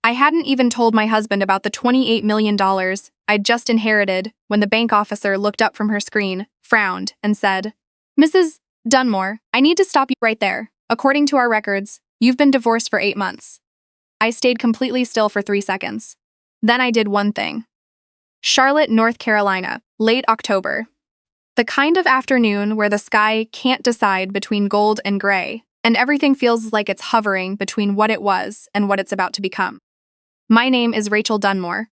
I hadn't even told my husband about the $28 million I'd just inherited when the bank officer looked up from her screen, frowned, and said, "Mrs. Dunmore, I need to stop you right there. According to our records, you've been divorced for 8 months." I stayed completely still for 3 seconds. Then I did one thing. Charlotte, North Carolina, late October. The kind of afternoon where the sky can't decide between gold and gray, and everything feels like it's hovering between what it was and what it's about to become. My name is Rachel Dunmore.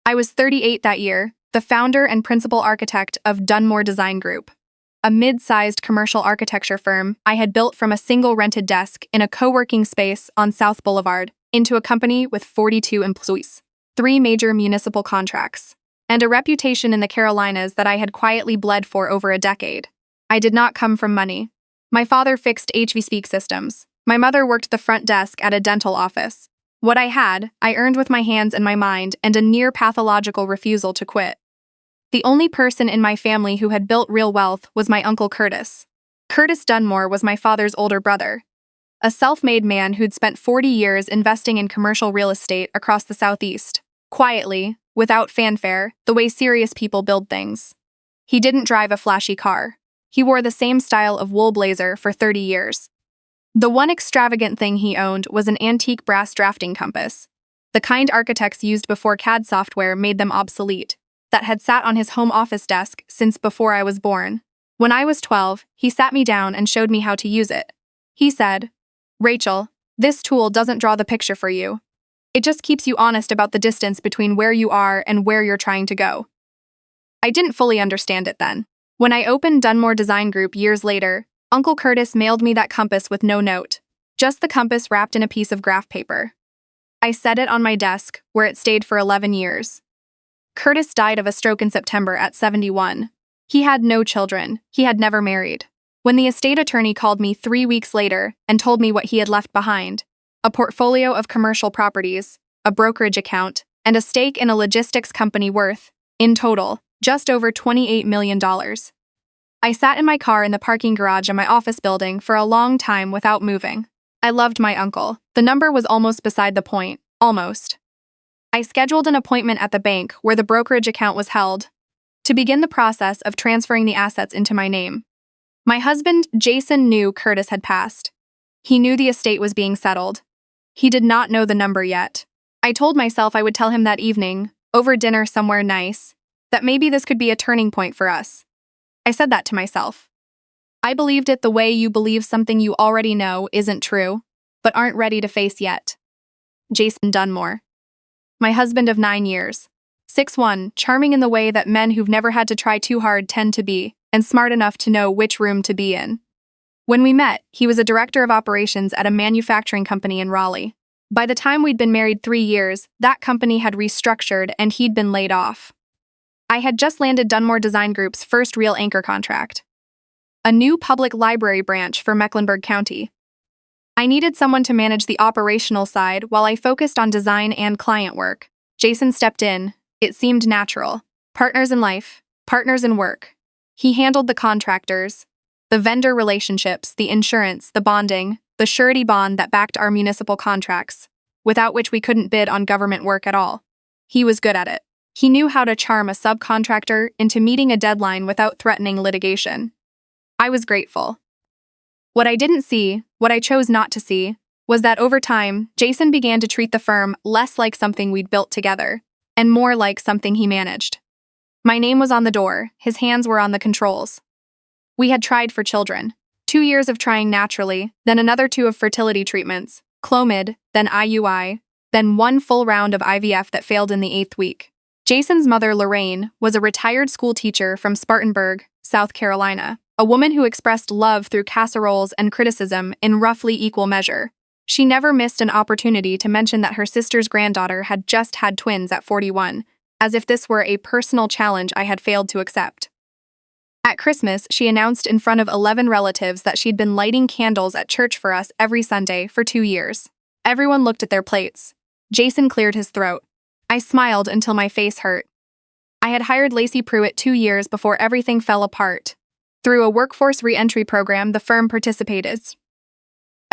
I was 38 that year, the founder and principal architect of Dunmore Design Group, a mid-sized commercial architecture firm I had built from a single rented desk in a co-working space on South Boulevard into a company with 42 employees, 3 major municipal contracts, and a reputation in the Carolinas that I had quietly bled for over a decade. I did not come from money. My father fixed HVAC systems. My mother worked the front desk at a dental office. What I had, I earned with my hands and my mind and a near-pathological refusal to quit. The only person in my family who had built real wealth was my Uncle Curtis. Curtis Dunmore was my father's older brother, a self-made man who'd spent 40 years investing in commercial real estate across the Southeast, quietly, without fanfare, the way serious people build things. He didn't drive a flashy car. He wore the same style of wool blazer for 30 years. The one extravagant thing he owned was an antique brass drafting compass, the kind architects used before CAD software made them obsolete, that had sat on his home office desk since before I was born. When I was 12, he sat me down and showed me how to use it. He said, "Rachel, this tool doesn't draw the picture for you. It just keeps you honest about the distance between where you are and where you're trying to go." I didn't fully understand it then. When I opened Dunmore Design Group years later, Uncle Curtis mailed me that compass with no note, just the compass wrapped in a piece of graph paper. I set it on my desk, where it stayed for 11 years. Curtis died of a stroke in September at 71. He had no children. He had never married. When the estate attorney called me 3 weeks later and told me what he had left behind, a portfolio of commercial properties, a brokerage account, and a stake in a logistics company worth, in total, just over $28 million. I sat in my car in the parking garage of my office building for a long time without moving. I loved my uncle. The number was almost beside the point. Almost. I scheduled an appointment at the bank where the brokerage account was held to begin the process of transferring the assets into my name. My husband, Jason, knew Curtis had passed. He knew the estate was being settled. He did not know the number yet. I told myself I would tell him that evening, over dinner somewhere nice, that maybe this could be a turning point for us. I said that to myself. I believed it the way you believe something you already know isn't true, but aren't ready to face yet. Jason Dunmore. My husband of 9 years. 6'1", charming in the way that men who've never had to try too hard tend to be, and smart enough to know which room to be in. When we met, he was a director of operations at a manufacturing company in Raleigh. By the time we'd been married 3 years, that company had restructured and he'd been laid off. I had just landed Dunmore Design Group's first real anchor contract, a new public library branch for Mecklenburg County. I needed someone to manage the operational side while I focused on design and client work. Jason stepped in. It seemed natural. Partners in life, partners in work. He handled the contractors, the vendor relationships, the insurance, the bonding, the surety bond that backed our municipal contracts, without which we couldn't bid on government work at all. He was good at it. He knew how to charm a subcontractor into meeting a deadline without threatening litigation. I was grateful. What I didn't see, what I chose not to see, was that over time, Jason began to treat the firm less like something we'd built together, and more like something he managed. My name was on the door, his hands were on the controls. We had tried for children. 2 years of trying naturally, then another 2 of fertility treatments, Clomid, then IUI, then 1 full round of IVF that failed in the 8th week. Jason's mother, Lorraine, was a retired school teacher from Spartanburg, South Carolina, a woman who expressed love through casseroles and criticism in roughly equal measure. She never missed an opportunity to mention that her sister's granddaughter had just had twins at 41, as if this were a personal challenge I had failed to accept. At Christmas, she announced in front of 11 relatives that she'd been lighting candles at church for us every Sunday for 2 years. Everyone looked at their plates. Jason cleared his throat. I smiled until my face hurt. I had hired Lacey Pruitt 2 years before everything fell apart. Through a workforce re-entry program the firm participated.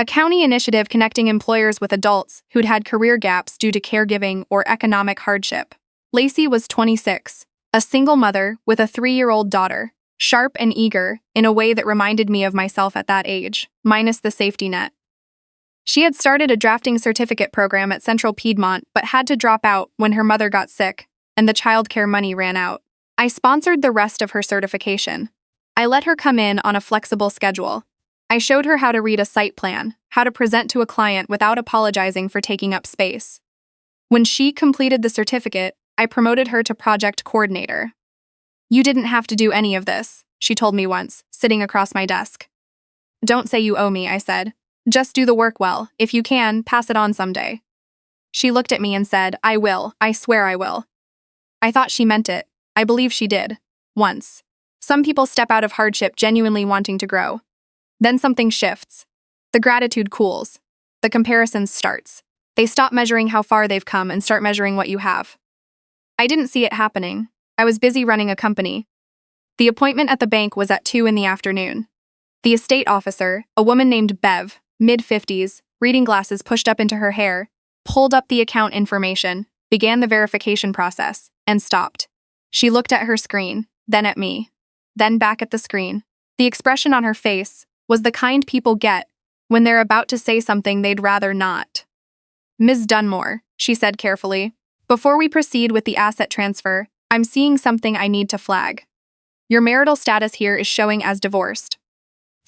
A county initiative connecting employers with adults who'd had career gaps due to caregiving or economic hardship. Lacey was 26, a single mother with a 3-year-old daughter, sharp and eager in a way that reminded me of myself at that age, minus the safety net. She had started a drafting certificate program at Central Piedmont but had to drop out when her mother got sick and the childcare money ran out. I sponsored the rest of her certification. I let her come in on a flexible schedule. I showed her how to read a site plan, how to present to a client without apologizing for taking up space. When she completed the certificate, I promoted her to project coordinator. "You didn't have to do any of this," she told me once, sitting across my desk. "Don't say you owe me," I said. "Just do the work well. If you can, pass it on someday." She looked at me and said, "I will. I swear I will." I thought she meant it. I believe she did. Once. Some people step out of hardship genuinely wanting to grow. Then something shifts. The gratitude cools. The comparison starts. They stop measuring how far they've come and start measuring what you have. I didn't see it happening. I was busy running a company. The appointment at the bank was at 2 in the afternoon. The estate officer, a woman named Bev, mid-50s, reading glasses pushed up into her hair, pulled up the account information, began the verification process, and stopped. She looked at her screen, then at me, then back at the screen. The expression on her face was the kind people get when they're about to say something they'd rather not. "Ms. Dunmore," she said carefully, "before we proceed with the asset transfer, I'm seeing something I need to flag. Your marital status here is showing as divorced.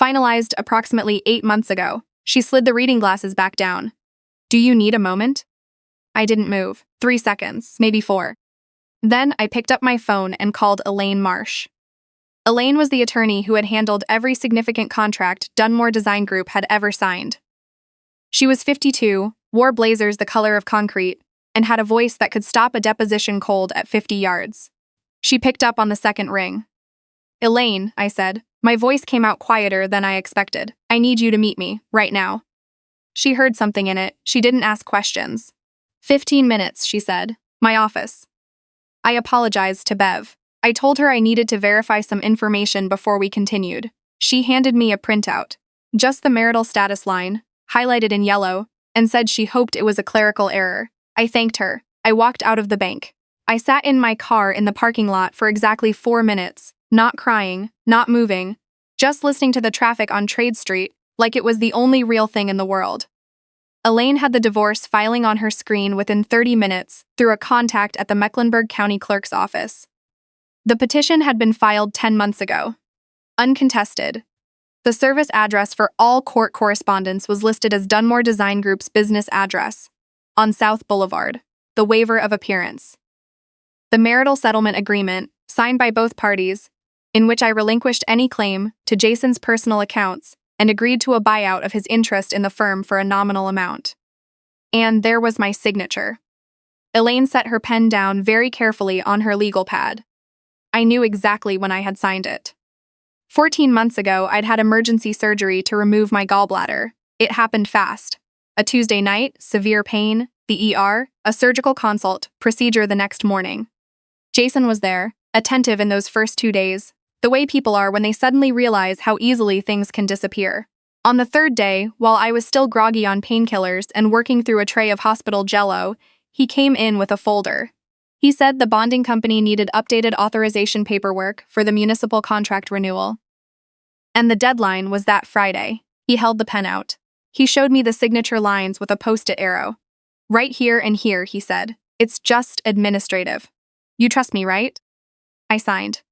Finalized approximately 8 months ago." She slid the reading glasses back down. "Do you need a moment?" I didn't move. 3 seconds, maybe 4. Then I picked up my phone and called Elaine Marsh. Elaine was the attorney who had handled every significant contract Dunmore Design Group had ever signed. She was 52, wore blazers the color of concrete, and had a voice that could stop a deposition cold at 50 yards. She picked up on the second ring. "Elaine," I said. My voice came out quieter than I expected. "I need you to meet me, right now." She heard something in it. She didn't ask questions. 15 minutes, she said. "My office." I apologized to Bev. I told her I needed to verify some information before we continued. She handed me a printout, just the marital status line, highlighted in yellow, and said she hoped it was a clerical error. I thanked her. I walked out of the bank. I sat in my car in the parking lot for exactly 4 minutes, not crying, not moving, just listening to the traffic on Trade Street like it was the only real thing in the world. Elaine had the divorce filing on her screen within 30 minutes through a contact at the Mecklenburg County Clerk's office. The petition had been filed 10 months ago. Uncontested. The service address for all court correspondence was listed as Dunmore Design Group's business address, on South Boulevard, the waiver of appearance. The marital settlement agreement, signed by both parties, in which I relinquished any claim to Jason's personal accounts and agreed to a buyout of his interest in the firm for a nominal amount. And there was my signature. Elaine set her pen down very carefully on her legal pad. I knew exactly when I had signed it. 14 months ago, I'd had emergency surgery to remove my gallbladder. It happened fast. A Tuesday night, severe pain, the ER, a surgical consult, procedure the next morning. Jason was there, attentive in those first 2 days, the way people are when they suddenly realize how easily things can disappear. On the 3rd day, while I was still groggy on painkillers and working through a tray of hospital jello, he came in with a folder. He said the bonding company needed updated authorization paperwork for the municipal contract renewal. And the deadline was that Friday. He held the pen out. He showed me the signature lines with a post-it arrow. "Right here and here," he said. "It's just administrative. You trust me, right?" I signed.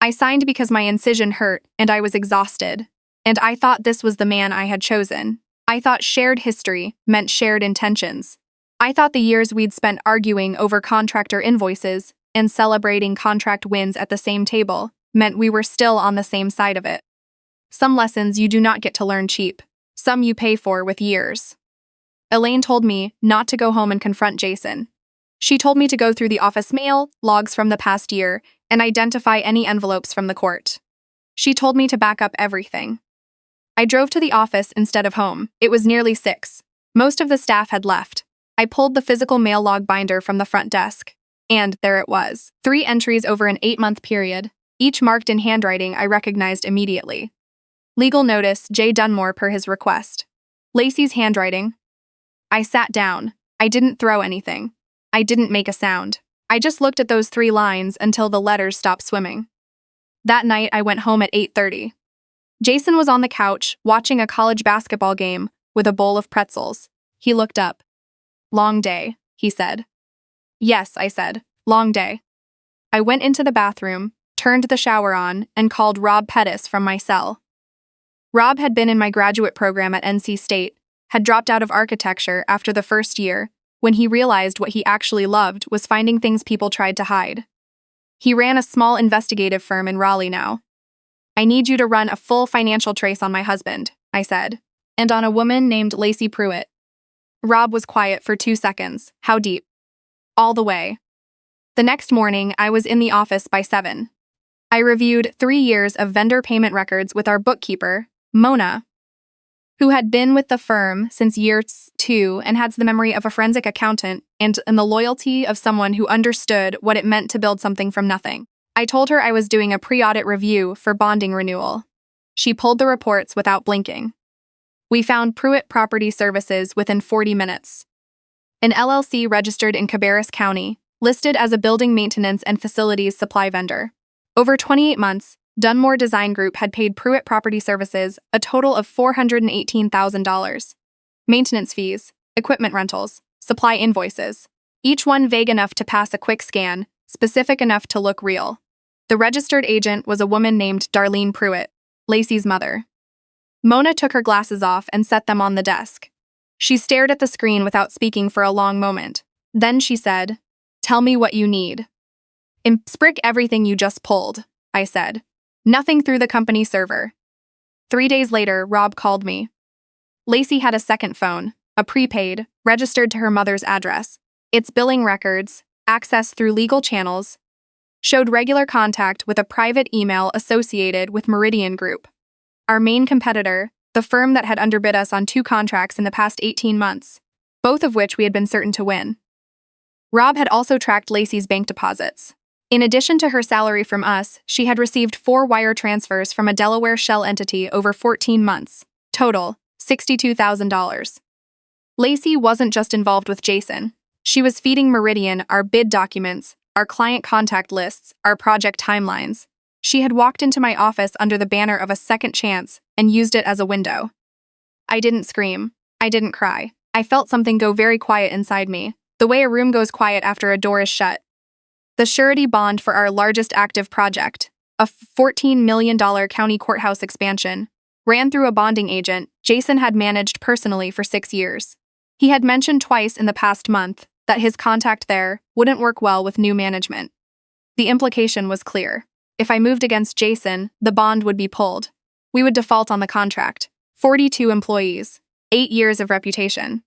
I signed because my incision hurt and I was exhausted, and I thought this was the man I had chosen. I thought shared history meant shared intentions. I thought the years we'd spent arguing over contractor invoices and celebrating contract wins at the same table meant we were still on the same side of it. Some lessons you do not get to learn cheap. Some you pay for with years. Elaine told me not to go home and confront Jason. She told me to go through the office mail, logs from the past year, and identify any envelopes from the court. She told me to back up everything. I drove to the office instead of home. It was nearly 6. Most of the staff had left. I pulled the physical mail log binder from the front desk. And there it was. 3 entries over an 8-month period, each marked in handwriting I recognized immediately. Legal notice, J. Dunmore per his request. Lacey's handwriting. I sat down. I didn't throw anything. I didn't make a sound. I just looked at those 3 lines until the letters stopped swimming. That night, I went home at 8:30. Jason was on the couch, watching a college basketball game, with a bowl of pretzels. He looked up. Long day, he said. Yes, I said. Long day. I went into the bathroom, turned the shower on, and called Rob Pettis from my cell. Rob had been in my graduate program at NC State, had dropped out of architecture after the first year, when he realized what he actually loved was finding things people tried to hide. He ran a small investigative firm in Raleigh now. I need you to run a full financial trace on my husband, I said, and on a woman named Lacey Pruitt. Rob was quiet for 2 seconds. How deep? All the way. The next morning, I was in the office by 7. I reviewed 3 years of vendor payment records with our bookkeeper, Mona, who had been with the firm since year 2 and had the memory of a forensic accountant and the loyalty of someone who understood what it meant to build something from nothing. I told her I was doing a pre-audit review for bonding renewal. She pulled the reports without blinking. We found Pruitt Property Services within 40 minutes. An LLC registered in Cabarrus County, listed as a building maintenance and facilities supply vendor. Over 28 months, Dunmore Design Group had paid Pruitt Property Services a total of $418,000. Maintenance fees, equipment rentals, supply invoices, each one vague enough to pass a quick scan, specific enough to look real. The registered agent was a woman named Darlene Pruitt, Lacey's mother. Mona took her glasses off and set them on the desk. She stared at the screen without speaking for a long moment. Then she said, "Tell me what you need." "Imsprick everything you just pulled," I said. "Nothing through the company server." 3 days later, Rob called me. Lacey had a second phone, a prepaid, registered to her mother's address. Its billing records, access through legal channels, showed regular contact with a private email associated with Meridian Group, our main competitor, the firm that had underbid us on 2 contracts in the past 18 months, both of which we had been certain to win. Rob had also tracked Lacey's bank deposits. In addition to her salary from us, she had received 4 wire transfers from a Delaware shell entity over 14 months. Total, $62,000. Lacey wasn't just involved with Jason. She was feeding Meridian our bid documents, our client contact lists, our project timelines. She had walked into my office under the banner of a second chance and used it as a window. I didn't scream. I didn't cry. I felt something go very quiet inside me, the way a room goes quiet after a door is shut. The surety bond for our largest active project, a $14 million county courthouse expansion, ran through a bonding agent Jason had managed personally for 6 years. He had mentioned twice in the past month that his contact there wouldn't work well with new management. The implication was clear. If I moved against Jason, the bond would be pulled. We would default on the contract. 42 employees, 8 years of reputation.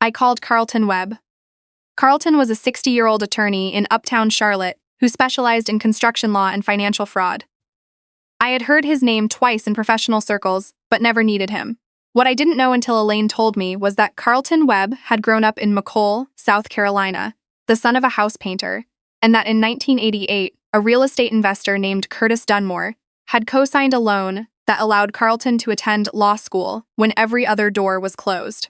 I called Carlton Webb. Carlton was a 60-year-old attorney in uptown Charlotte who specialized in construction law and financial fraud. I had heard his name twice in professional circles, but never needed him. What I didn't know until Elaine told me was that Carlton Webb had grown up in McColl, South Carolina, the son of a house painter, and that in 1988, a real estate investor named Curtis Dunmore had co-signed a loan that allowed Carlton to attend law school when every other door was closed.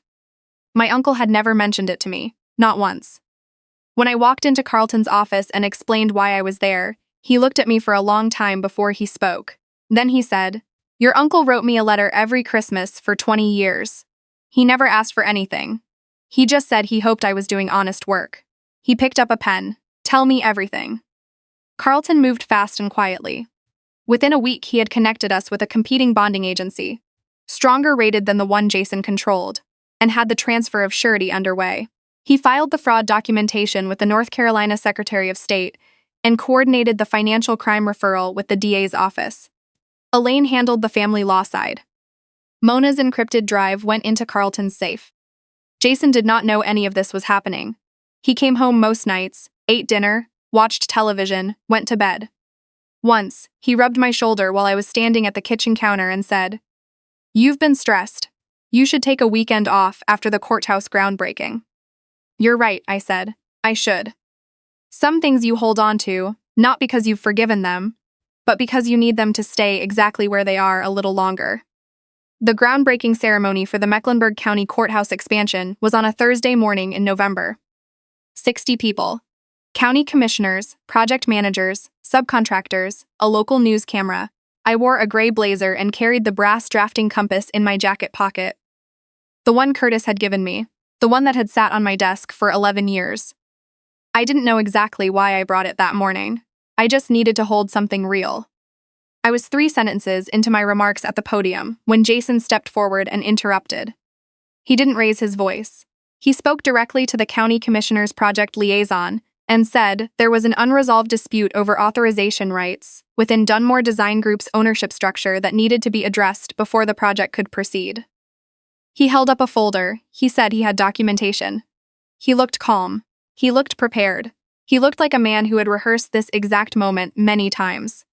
My uncle had never mentioned it to me, not once. When I walked into Carlton's office and explained why I was there, he looked at me for a long time before he spoke. Then he said, "Your uncle wrote me a letter every Christmas for 20 years. He never asked for anything. He just said he hoped I was doing honest work." He picked up a pen. "Tell me everything." Carlton moved fast and quietly. Within a week, he had connected us with a competing bonding agency, stronger rated than the one Jason controlled, and had the transfer of surety underway. He filed the fraud documentation with the North Carolina Secretary of State and coordinated the financial crime referral with the DA's office. Elaine handled the family law side. Mona's encrypted drive went into Carlton's safe. Jason did not know any of this was happening. He came home most nights, ate dinner, watched television, went to bed. Once, he rubbed my shoulder while I was standing at the kitchen counter and said, "You've been stressed. You should take a weekend off after the courthouse groundbreaking." "You're right," I said. "I should. Some things you hold on to, not because you've forgiven them, but because you need them to stay exactly where they are a little longer." The groundbreaking ceremony for the Mecklenburg County Courthouse expansion was on a Thursday morning in November. 60 people. County commissioners, project managers, subcontractors, a local news camera. I wore a gray blazer and carried the brass drafting compass in my jacket pocket. The one Curtis had given me, the one that had sat on my desk for 11 years. I didn't know exactly why I brought it that morning. I just needed to hold something real. I was 3 sentences into my remarks at the podium when Jason stepped forward and interrupted. He didn't raise his voice. He spoke directly to the county commissioner's project liaison and said there was an unresolved dispute over authorization rights within Dunmore Design Group's ownership structure that needed to be addressed before the project could proceed. He held up a folder. He said he had documentation. He looked calm. He looked prepared. He looked like a man who had rehearsed this exact moment many times.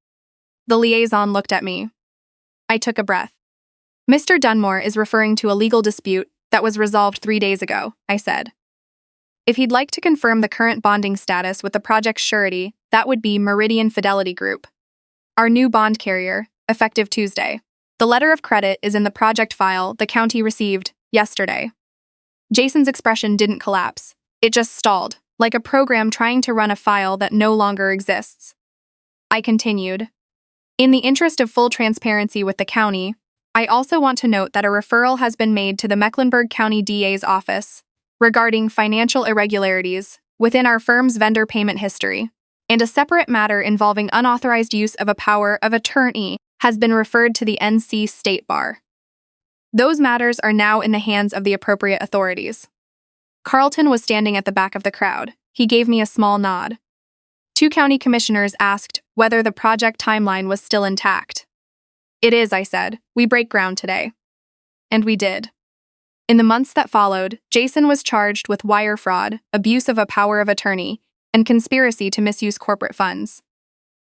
The liaison looked at me. I took a breath. Mr. Dunmore is referring to a legal dispute that was resolved 3 days ago, I said. If he'd like to confirm the current bonding status with the project's surety, that would be Meridian Fidelity Group, our new bond carrier, effective Tuesday. The letter of credit is in the project file the county received yesterday. Jason's expression didn't collapse. It just stalled, like a program trying to run a file that no longer exists. I continued. In the interest of full transparency with the county, I also want to note that a referral has been made to the Mecklenburg County DA's office regarding financial irregularities within our firm's vendor payment history, and a separate matter involving unauthorized use of a power of attorney has been referred to the NC State Bar. Those matters are now in the hands of the appropriate authorities. Carlton was standing at the back of the crowd. He gave me a small nod. 2 county commissioners asked whether the project timeline was still intact. It is, I said. We break ground today. And we did. In the months that followed, Jason was charged with wire fraud, abuse of a power of attorney, and conspiracy to misuse corporate funds.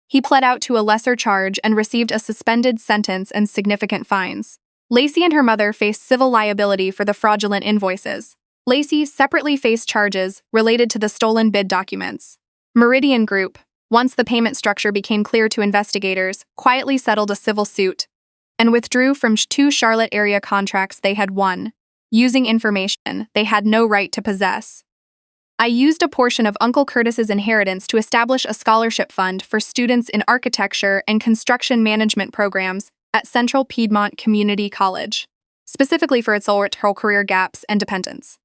He pled out to a lesser charge and received a suspended sentence and significant fines. Lacey and her mother faced civil liability for the fraudulent invoices. Lacey separately faced charges related to the stolen bid documents. Meridian Group, once the payment structure became clear to investigators, quietly settled a civil suit and withdrew from 2 Charlotte area contracts they had won, using information they had no right to possess. I used a portion of Uncle Curtis's inheritance to establish a scholarship fund for students in architecture and construction management programs at Central Piedmont Community College, specifically for its electoral career gaps and dependents.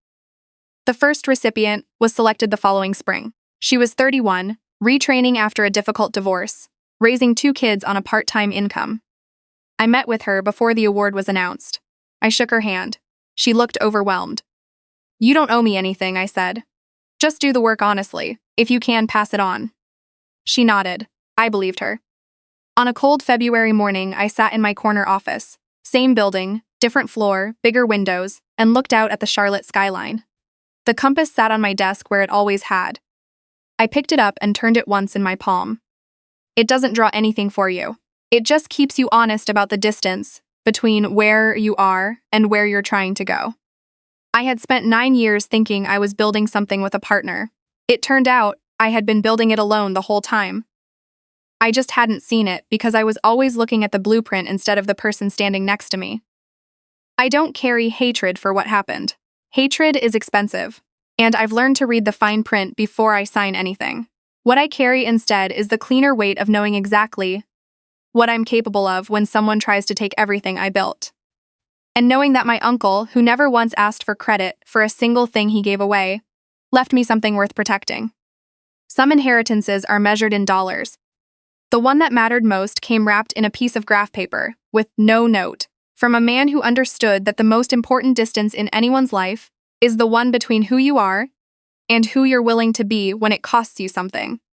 The first recipient was selected the following spring. She was 31, retraining after a difficult divorce, raising 2 kids on a part-time income. I met with her before the award was announced. I shook her hand. She looked overwhelmed. You don't owe me anything, I said. Just do the work honestly. If you can, pass it on. She nodded. I believed her. On a cold February morning, I sat in my corner office. Same building, different floor, bigger windows, and looked out at the Charlotte skyline. The compass sat on my desk where it always had. I picked it up and turned it once in my palm. It doesn't draw anything for you. It just keeps you honest about the distance between where you are and where you're trying to go. I had spent 9 years thinking I was building something with a partner. It turned out I had been building it alone the whole time. I just hadn't seen it because I was always looking at the blueprint instead of the person standing next to me. I don't carry hatred for what happened. Hatred is expensive, and I've learned to read the fine print before I sign anything. What I carry instead is the cleaner weight of knowing exactly what I'm capable of when someone tries to take everything I built. And knowing that my uncle, who never once asked for credit for a single thing he gave away, left me something worth protecting. Some inheritances are measured in dollars. The one that mattered most came wrapped in a piece of graph paper, with no note, from a man who understood that the most important distance in anyone's life is the one between who you are and who you're willing to be when it costs you something.